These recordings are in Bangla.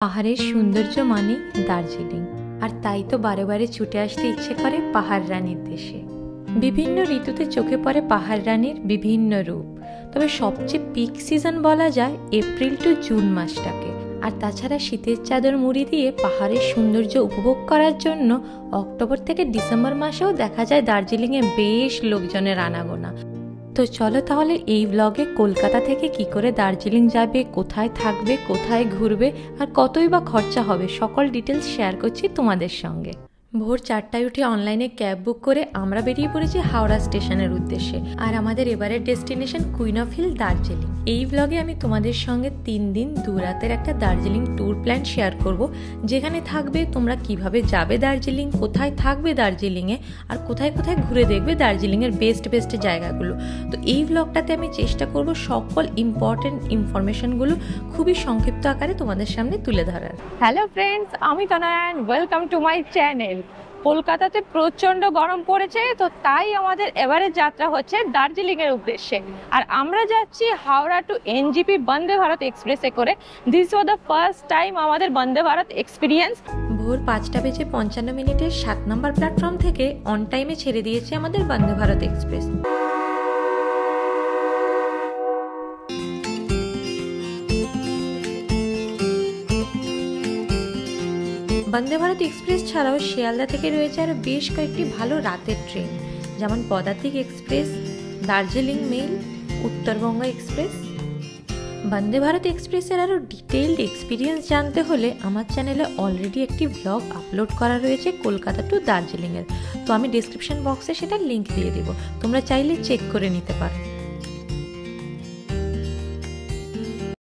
পাহাড়ের সৌন্দর্য মানে দার্জিলিং, আর তাই তো বারে বারে ছুটে আসতে ইচ্ছে করে পাহাড় রানীর দেশে। বিভিন্ন ঋতুতে চোখে পড়ে পাহাড় রানীর বিভিন্ন রূপ, তবে সবচেয়ে পিক সিজন বলা যায় এপ্রিল টু জুন মাসটাকে। আর তাছাড়া শীতের চাদর মুড়ি দিয়ে পাহাড়ের সৌন্দর্য উপভোগ করার জন্য অক্টোবর থেকে ডিসেম্বর মাসেও দেখা যায় দার্জিলিংয়ে বেশ লোকজনের আনাগোনা। তো চলো তাহলে এই ব্লগে কলকাতা থেকে কি করে দার্জিলিং যাবে, কোথায় থাকবে, কোথায় ঘুরবে আর কতই বা খরচা হবে, সকল ডিটেলস শেয়ার করছি তোমাদের সঙ্গে। ভোর 4টায় উঠে অনলাইনে ক্যাব বুক করে আমরা বেরিয়ে পড়েছি হাওড়া স্টেশনের উদ্দেশ্যে। আর আমাদের এবারের destination queen of hill Darjeeling. এই ব্লগে আমি তোমাদের সঙ্গে 3 দিন 2 রাতের একটা দার্জিলিং ট্যুর প্ল্যান শেয়ার করব, যেখানে থাকবে তোমরা কিভাবে যাবে দার্জিলিং, কোথায় থাকবে দার্জিলিংয়ে, আর কোথায় কোথায় ঘুরে দেখবে দার্জিলিংয়ের বেস্ট জায়গাগুলো। তো এই ব্লগটাতে আমি চেষ্টা করব সকল ইম্পর্টেন্ট ইনফরমেশনগুলো খুবই সংক্ষিপ্ত আকারে তোমাদের সামনে তুলে ধরার। হ্যালো ফ্রেন্ডস, আমি তনয়া, ওয়েলকাম টু মাই চ্যানেল। কলকাতাতে প্রচণ্ড গরম পড়েছে, তো তাই আমাদের এবারের যাত্রা হচ্ছে দার্জিলিংয়ের উদ্দেশ্যে। আর আমরা যাচ্ছি হাওড়া টু এনজিপি বন্দে ভারত এক্সপ্রেসে করে। This was the first time আমাদের বন্দে ভারত এক্সপিরিয়েন্স। ভোর 5:55 7 নম্বর প্ল্যাটফর্ম থেকে অন টাইমে ছেড়ে দিয়েছে আমাদের বন্দে ভারত এক্সপ্রেস। বন্দে ভারত এক্সপ্রেস ছাড়াও শিয়ালদা থেকে রয়েছে আরও বেশ কয়েকটি ভালো রাতের ট্রেন, যেমন Padatik express, Darjeeling mail, Uttarbanga express. Vande Bharat এক্সপ্রেসের আরও ডিটেইলড এক্সপিরিয়েন্স জানতে হলে আমার চ্যানেলে অলরেডি একটি ব্লগ আপলোড করা রয়েছে কলকাতা টু দার্জিলিংয়ের, তো আমি ডিসক্রিপশন বক্সে সেটা লিঙ্ক দিয়ে দেবো, তোমরা চাইলে চেক করে নিতে পারো।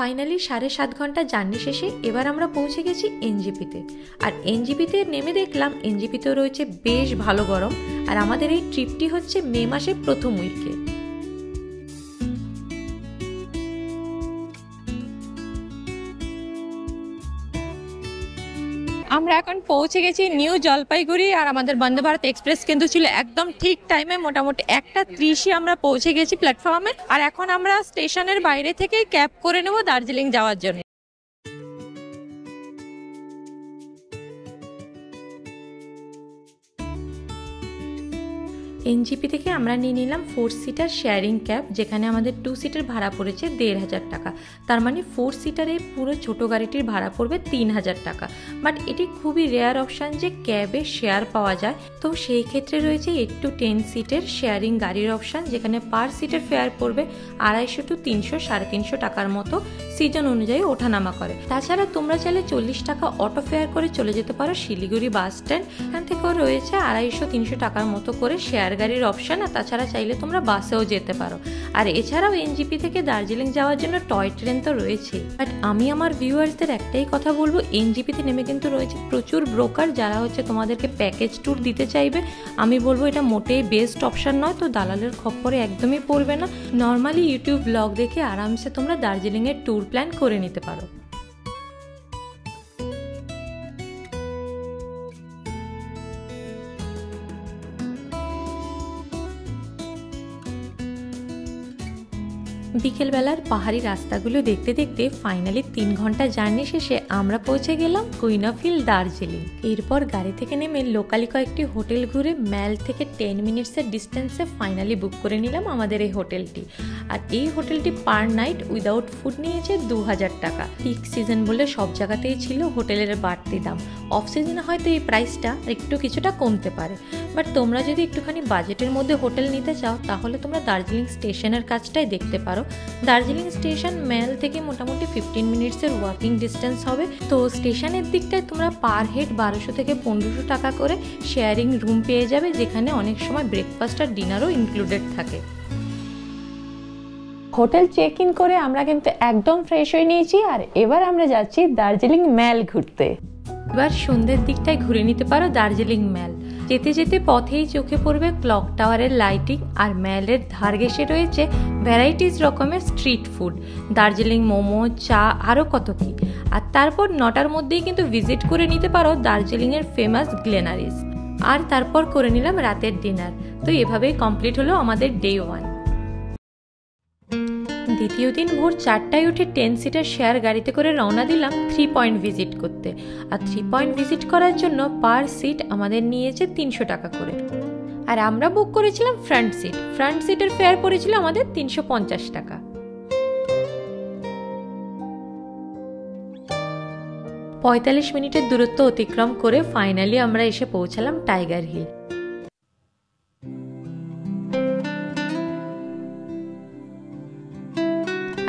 ফাইনালি 7.5 ঘন্টা জার্নি শেষে এবার আমরা পৌঁছে গেছি এনজিপিতে। আর এনজিপিতে নেমে দেখলাম এনজিপিতেও রয়েছে বেশ ভালো গরম, আর আমাদের এই ট্রিপটি হচ্ছে মে মাসের প্রথম উইকে। আমরা এখন পৌঁছে গেছি নিউ জলপাইগুড়ি, আর আমাদের বন্দে ভারত এক্সপ্রেস কিন্তু ছিল একদম ঠিক টাইমে, মোটামুটি 1:30 আমরা পৌঁছে গেছি প্ল্যাটফর্মে। আর এখন আমরা স্টেশনের বাইরে থেকে ক্যাব করে নেব দার্জিলিং যাওয়ার জন্য। এনজিপি থেকে আমরা নিয়ে নিলাম 4 সিটার শেয়ারিং ক্যাব, যেখানে আমাদের 2 সিটের ভাড়া পড়েছে 1,500 টাকা। তার মানে 4 সিটারে পুরো ছোট গাড়িটির ভাড়া পড়বে 3,000 টাকা। বাট এটি খুবই রেয়ার অপশান যে ক্যাবে শেয়ার পাওয়া যায়, তো সেই ক্ষেত্রে রয়েছে 8 to 10 সিটের শেয়ারিং গাড়ির অপশান, যেখানে পার সিটের ফেয়ার পড়বে 250 to 300, 350 টাকার মতো সিজন অনুযায়ী ওঠানামা করে। তাছাড়া তোমরা চাইলে 40 টাকা অটো ফেয়ার করে চলে যেতে পারো শিলিগুড়ি বাস স্ট্যান্ড, এখান থেকেও রয়েছে 250-300 টাকার মতো করে শেয়ার গাড়ির অপশন। আর তাছাড়া চাইলে তোমরা বাসেও যেতে পারো। আর এছাড়াও এনজিপি থেকে দার্জিলিং যাওয়ার জন্য টয় ট্রেন তো রয়েছে। বাট আমি আমার ভিউয়ার্সদের একটাই কথা বলবো, এনজিপিতে নেমে কিন্তু রয়েছে প্রচুর ব্রোকার, যারা হচ্ছে তোমাদেরকে প্যাকেজ ট্যুর দিতে চাইবে। আমি বলবো এটা মোটেই বেস্ট অপশন নয়, তো দালালের খপ্পরে একদমই পড়বে না। নর্মালি ইউটিউব ব্লগ দেখে আরামসে তোমরা দার্জিলিংয়ের ট্যুর প্ল্যান করে নিতে পারো। বিকেলবেলার পাহাড়ি রাস্তাগুলো দেখতে দেখতে ফাইনালি 3 ঘন্টা জার্নি শেষে আমরা পৌঁছে গেলাম কুইন অফ হিল দার্জিলিং। এরপর গাড়ি থেকে নেমে লোকালি কয়েকটি হোটেল ঘুরে ম্যাল থেকে 10 মিনিটসের ডিস্টেন্সে ফাইনালি বুক করে নিলাম আমাদের এই হোটেলটি। আর এই হোটেলটি পার নাইট উইদাউট ফুড নিয়েছে 2000 টাকা। পিক সিজন বলে সব জায়গাতেই ছিল হোটেলের বাড়তি দাম, অফ সিজনে হয়তো এই প্রাইসটা একটু কিছুটা কমতে পারে। বাট তোমরা যদি একটুখানি বাজেটের মধ্যে হোটেল নিতে চাও, তাহলে তোমরা দার্জিলিং স্টেশনের কাজটাই দেখতে পারো। দার্জিলিং স্টেশন ম্যাল থেকে মোটামুটি 15 মিনিটসের ওয়াকিং ডিস্টেন্স হবে। তো স্টেশনের দিকটায় তোমরা পার হেড 1200 থেকে 1500 টাকা করে শেয়ারিং রুম পেয়ে যাবে, যেখানে অনেক সময় ব্রেকফাস্ট আর ডিনারও ইনক্লুডেড থাকে। হোটেল চেক ইন করে আমরা কিন্তু একদম ফ্রেশ হয়ে নিয়েছি, আর এবার আমরা যাচ্ছি দার্জিলিং ম্যাল ঘুরতে। এবার সন্ধ্যের দিকটায় ঘুরে নিতে পারো দার্জিলিং ম্যাল। যেতে যেতে পথেই চোখে পড়বে ক্লক টাওয়ারের লাইটিং, আর ম্যালের ধার ঘেঁষে রয়েছে ভ্যারাইটিস রকমের স্ট্রিট ফুড, দার্জিলিং মোমো, চা, আরও কত কি। আর তারপর 9টার মধ্যেই কিন্তু ভিজিট করে নিতে পারো দার্জিলিংয়ের ফেমাস গ্লেনারিস। আর তারপর করে নিলাম রাতের ডিনার। তো এভাবেই কমপ্লিট হলো আমাদের ডে 1। দ্বিতীয় দিন ভোর 4টায় উঠে 10 সিটার শেয়ার গাড়িতে করে রওনা দিলাম 3 পয়েন্ট ভিজিট করতে। আর 3 পয়েন্ট ভিজিট করার জন্য পার সিট আমাদের নিয়েছে 300 টাকা করে। আর আমরা বুক করেছিলাম ফ্রন্ট সিট। ফ্রন্ট সিটের ফেয়ার পড়েছিল আমাদের 350 টাকা। পঁয়তাল্লিশ মিনিটের দূরত্ব অতিক্রম করে ফাইনালি আমরা এসে পৌঁছালাম টাইগার হিল।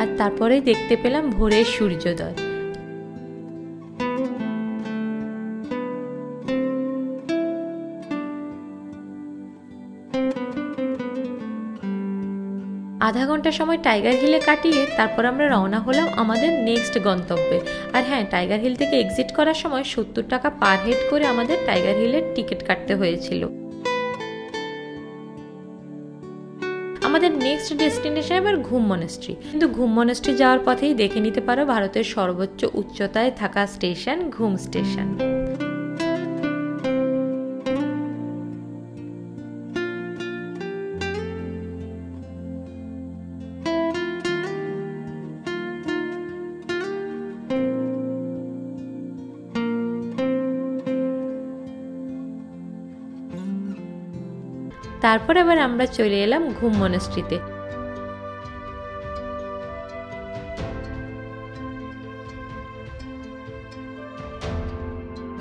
আর তারপরে দেখতে পেলাম ভোরের সূর্যোদয়। আধা ঘন্টা সময় টাইগার হিলে কাটিয়ে তারপর আমরা রওনা হলাম আমাদের নেক্সট গন্তব্যে। আর হ্যাঁ, টাইগার হিল থেকে এক্সিট করার সময় 70 টাকা পার হেড করে আমাদের টাইগার হিলের টিকিট কাটতে হয়েছিল। আমাদের নেক্সট ডেস্টিনেশন এবার ঘুম মনেস্ট্রি। কিন্তু ঘুম মনেস্ট্রি যাওয়ার পথেই দেখে নিতে পারো ভারতের সর্বোচ্চ উচ্চতায় থাকা স্টেশন ঘুম স্টেশন। তারপর আবার আমরা চলে এলাম ঘুম মনেস্ট্রিতে।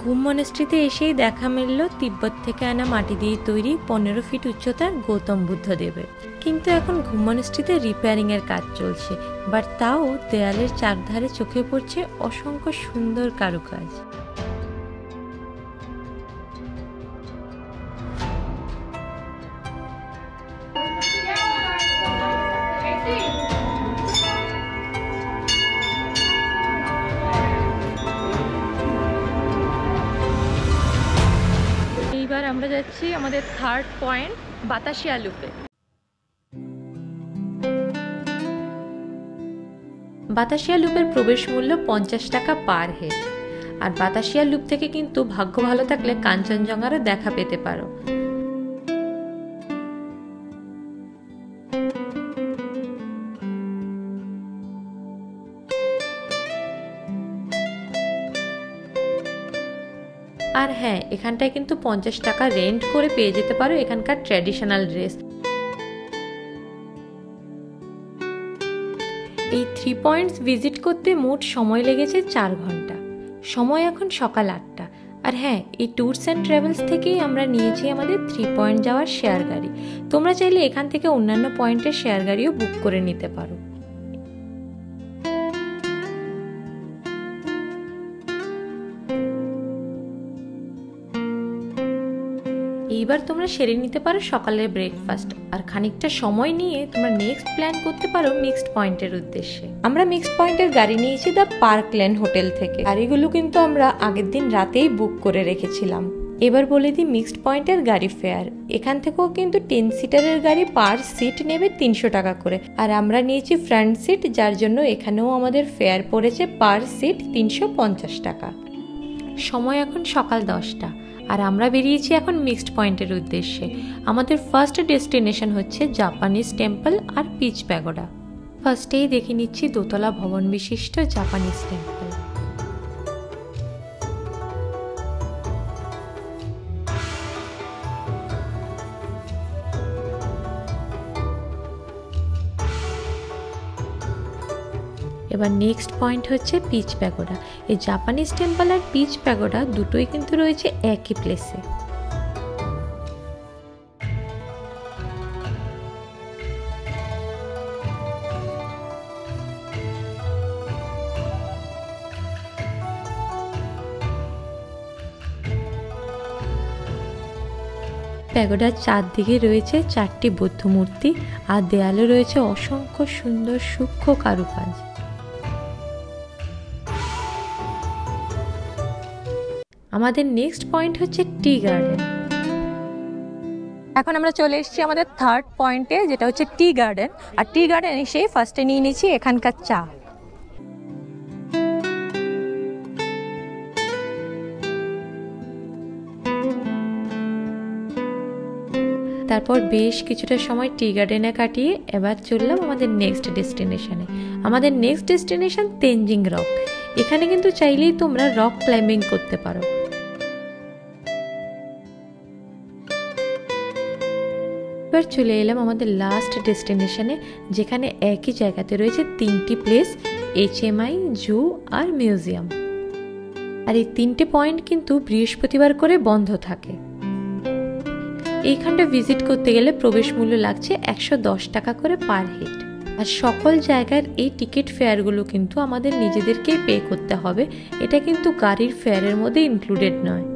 ঘুম মনেস্ট্রিতে এসেই দেখা মিলল তিব্বত থেকে আনা মাটি দিয়ে তৈরি 15 ফিট উচ্চতার গৌতম বুদ্ধ দেবের। কিন্তু এখন ঘুম মনেস্ট্রিতে রিপেয়ারিং এর কাজ চলছে, বাট তাও দেয়ালের চারধারে চোখে পড়ছে অসংখ্য সুন্দর কারুকাজ। এইবার আমরা যাচ্ছি আমাদের থার্ড পয়েন্ট বাতাসিয়া লুপে। বাতাসিয়া লুপের প্রবেশ মূল্য 50 টাকা পার হেড। আর বাতাসিয়া লুপ থেকে কিন্তু ভাগ্য ভালো থাকলে কাঞ্চনজঙ্ঘারও দেখা পেতে পারো। আর হ্যাঁ, এখানটায় কিন্তু 50 টাকা রেন্ট করে পেয়ে যেতে পারো এখানকার ট্র্যাডিশনাল ড্রেস। এই 3 পয়েন্টস ভিজিট করতে মোট সময় লেগেছে 4 ঘন্টা। সময় এখন সকাল 8টা। আর হ্যাঁ, এই ট্যুরস অ্যান্ড ট্রাভেলস থেকেই আমরা নিয়েছি আমাদের 3 পয়েন্ট যাওয়ার শেয়ার গাড়ি। তোমরা চাইলে এখান থেকে অন্যান্য পয়েন্টের শেয়ার গাড়িও বুক করে নিতে পারো। এইবার তোমরা সেরে নিতে পারো সকালের ব্রেকফাস্ট। আর খানিকটা সময় নিয়ে তোমরা নেক্সট প্ল্যান করতে পারো মিক্সড পয়েন্টের উদ্দেশ্যে। আমরা মিক্সড পয়েন্টের গাড়ি নিয়েছি দ্য পার্কল্যান্ড হোটেল থেকে। গাড়িগুলো কিন্তু আমরা আগের দিন রাতেই বুক করে রেখেছিলাম। এবার বলে দিই মিক্সড পয়েন্টের গাড়ি ফেয়ার। এখান থেকেও কিন্তু 10 সিটারের গাড়ি পার সিট নেবে 300 টাকা করে। আর আমরা নিয়েছি ফ্রন্ট সিট, যার জন্য এখানেও আমাদের ফেয়ার পড়েছে পার সিট 350 টাকা। সময় এখন সকাল 10টা। আর আমরা বেরিয়েছি এখন মিক্সড পয়েন্টের উদ্দেশ্যে। আমাদের ফার্স্ট ডেস্টিনেশন হচ্ছে জাপানিজ টেম্পল আর পিচ প্যাগোডা। ফার্স্টেই দেখে নিচ্ছি দোতলা ভবন বিশিষ্ট জাপানিজ টেম্পল। এবার নেক্সট পয়েন্ট হচ্ছে পিচ প্যাগোডা। এই জাপানিজ টেম্পল আর পিচ প্যাগোডা দুটোই কিন্তু রয়েছে একই প্লেসে। প্যাগোডার চারদিকে রয়েছে 4টি বৌদ্ধ মূর্তি আর দেয়ালে রয়েছে অসংখ্য সুন্দর সূক্ষ্ম কারুকাজ। আমাদের নেক্সট পয়েন্ট হচ্ছে টি গার্ডেন। এখন আমরা চলে এসেছি আমাদের থার্ড পয়েন্টে, যেটা হচ্ছে টি গার্ডেন। আর টি গার্ডেন এসেই ফার্স্টে নিয়ে নিয়েছি এখানকার চা। তারপর বেশ কিছুটা সময় টি গার্ডেনে কাটিয়ে এবার চললাম আমাদের নেক্সট ডেস্টিনেশনে। আমাদের নেক্সট ডেস্টিনেশন তেনজিং রক। এখানে কিন্তু চাইলেই তোমরা রক ক্লাইম্বিং করতে পারো। এবার চলে এলাম আমাদের লাস্ট ডেস্টিনেশনে, যেখানে একই জায়গাতে রয়েছে 3টি প্লেস, HMI, জু আর মিউজিয়াম। আর এই 3টে পয়েন্ট কিন্তু বৃহস্পতিবার করে বন্ধ থাকে। এইখানটা ভিজিট করতে গেলে প্রবেশ মূল্য লাগছে 110 টাকা করে পার হেড। আর সকল জায়গার এই টিকিট ফেয়ারগুলো কিন্তু আমাদের নিজেদেরকেই পে করতে হবে, এটা কিন্তু গাড়ির ফেয়ারের মধ্যে ইনক্লুডেড নয়।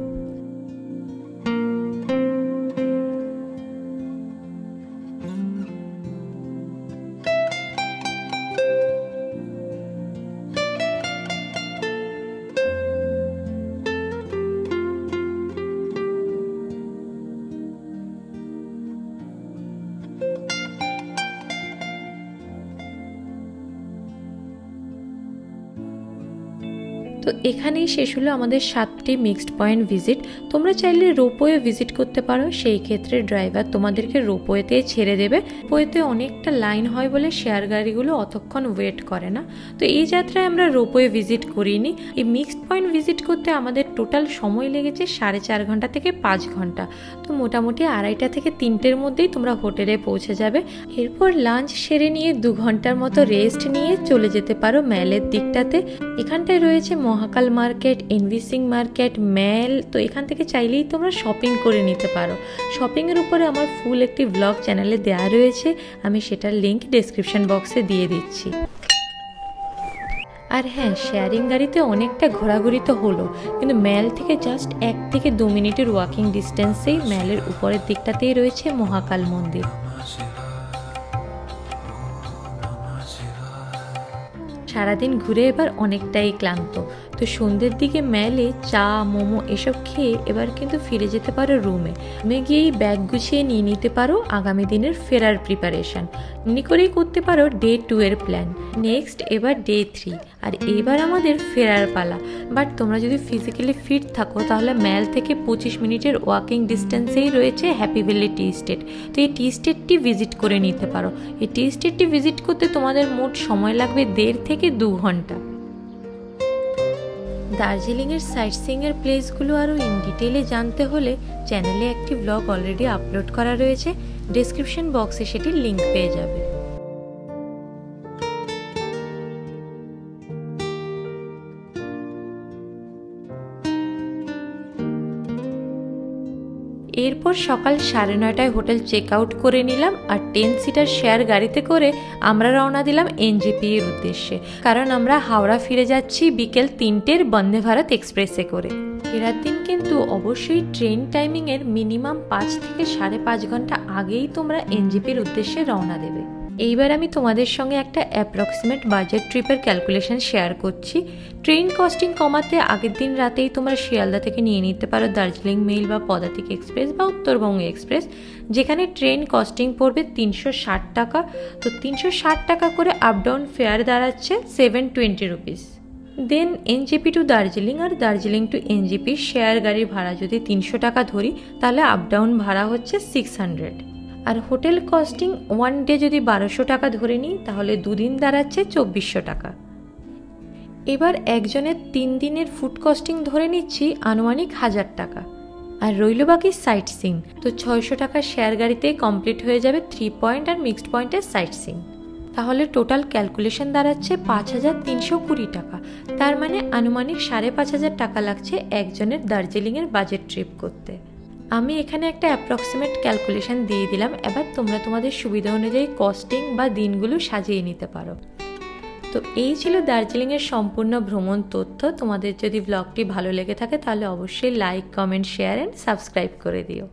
তো এখানেই শেষ হলো আমাদের 7টি মিক্সড পয়েন্ট ভিজিট। তোমরা চাইলে রোপওয়ে ভিজিট করতে পারো, সেই ক্ষেত্রে ড্রাইভার তোমাদেরকে রোপওয়েতে ছেড়ে দেবে। রোপওয়েতে অনেকটা লাইন হয় বলে শেয়ার গাড়িগুলো অতক্ষণ ওয়েট করে না। তো এই যাত্রায় আমরা রোপওয়ে ভিজিট করিনি। এই মিক্সড পয়েন্ট ভিজিট করতে আমাদের টোটাল সময় লেগেছে 4.5 ঘন্টা থেকে 5 ঘন্টা। তো মোটামুটি 2:30 থেকে 3টের মধ্যেই তোমরা হোটেলে পৌঁছে যাবে। এরপর লাঞ্চ সেরে নিয়ে 2 ঘন্টার মতো রেস্ট নিয়ে চলে যেতে পারো ম্যালের দিকটাতে। এখানটায় রয়েছে মহাকাল মার্কেট, এনভিসিং মার্কেট, ম্যাল। তো এখান থেকে চাইলেই তোমরা শপিং করে নিতে পারো। শপিংয়ের উপরে আমার ফুল একটি ব্লগ চ্যানেলে দেওয়া রয়েছে, আমি সেটার লিঙ্ক ডেসক্রিপশন বক্সে দিয়ে দিচ্ছি। আর হ্যাঁ, শেয়ারিং গাড়িতে অনেকটা ঘোরাঘুরি তো হলো, কিন্তু ম্যাল থেকে জাস্ট 1 থেকে 2 মিনিটের ওয়াকিং ডিস্টেন্সেই ম্যালের উপরের দিকটাতেই রয়েছে মহাকাল মন্দির। সারাদিন ঘুরে এবার অনেকটাই ক্লান্ত, তো সন্ধ্যের দিকে ম্যালে চা, মোমো এসব খেয়ে এবার কিন্তু ফিরে যেতে পারো রুমে গিয়েই ব্যাগ গুছিয়ে নিয়ে নিতে পারো আগামী দিনের ফেরার প্রিপারেশন। এমনি করেই করতে পারো ডে 2 এর প্ল্যান। নেক্সট এবার ডে 3, আর এবার আমাদের ফেরার পালা। বাট তোমরা যদি ফিজিক্যালি ফিট থাকো তাহলে ম্যাল থেকে 25 মিনিটের ওয়াকিং ডিস্টেন্সেই রয়েছে হ্যাপি ভ্যালি টি স্টেট। তো এই টি স্টেটটি ভিজিট করে নিতে পারো। এই টি স্টেটটি ভিজিট করতে তোমাদের মোট সময় লাগবে 1.5 থেকে 2 ঘন্টা। দার্জিলিংয়ের সাইট সিইংয়ের প্লেসগুলো আরও ইন ডিটেলে জানতে হলে চ্যানেলে একটি ব্লগ অলরেডি আপলোড করা রয়েছে, ডেসক্রিপশন বক্সে সেটির লিঙ্ক পেয়ে যাবে। এরপর সকাল 9:30টায় হোটেল চেক আউট করে নিলাম, আর 10 সিটার শেয়ার গাড়িতে করে আমরা রওনা দিলাম এনজেপি এর উদ্দেশ্যে, কারণ আমরা হাওড়া ফিরে যাচ্ছি বিকেল 3টের বন্দে ভারত এক্সপ্রেসে করে। ফেরার দিন কিন্তু অবশ্যই ট্রেন টাইমিংয়ের মিনিমাম 5 থেকে 5.5 ঘন্টা আগেই তোমরা এনজেপির উদ্দেশ্যে রওনা দেবে। এইবার আমি তোমাদের সঙ্গে একটা অ্যাপ্রক্সিমেট বাজেট ট্রিপের ক্যালকুলেশন শেয়ার করছি। ট্রেন কস্টিং কমাতে আগের দিন রাতেই তোমরা শিয়ালদা থেকে নিয়ে নিতে পারো দার্জিলিং মেইল বা পদাতিক এক্সপ্রেস বা উত্তরবঙ্গ এক্সপ্রেস, যেখানে ট্রেন কস্টিং পড়বে 360 টাকা। তো 360 টাকা করে আপ ডাউন ফেয়ার দাঁড়াচ্ছে 720 রুপিস। দেন এনজেপি টু দার্জিলিং আর দার্জিলিং টু এনজেপি শেয়ার গাড়ির ভাড়া যদি 300 টাকা ধরি, তাহলে আপ ডাউন ভাড়া হচ্ছে 600। আর হোটেল কস্টিং 1 ডে যদি 1200 টাকা ধরে নিই, তাহলে 2 দিন দাঁড়াচ্ছে 2400 টাকা। এবার একজনের 3 দিনের ফুড কস্টিং ধরে নিচ্ছি আনুমানিক 1000 টাকা। আর রইল বাকি সাইট সিং। তো 600 টাকা শেয়ার গাড়িতেই কমপ্লিট হয়ে যাবে 3 পয়েন্ট আর মিক্সড পয়েন্টের সাইট সিং। তাহলে টোটাল ক্যালকুলেশন দাঁড়াচ্ছে 5320 টাকা। তার মানে আনুমানিক 5500 টাকা লাগছে একজনের দার্জিলিংয়ের বাজেট ট্রিপ করতে। আমি এখানে একটা অ্যাপ্রক্সিমেট ক্যালকুলেশন দিয়ে দিলাম, এবার তোমরা তোমাদের সুবিধা অনুযায়ী কস্টিং বা দিনগুলো সাজিয়ে নিতে পারো। তো এই ছিল দার্জিলিংয়ের সম্পূর্ণ ভ্রমণ তথ্য। তোমাদের যদি ব্লগটি ভালো লেগে থাকে তাহলে অবশ্যই like, comment, share and subscribe করে দিও।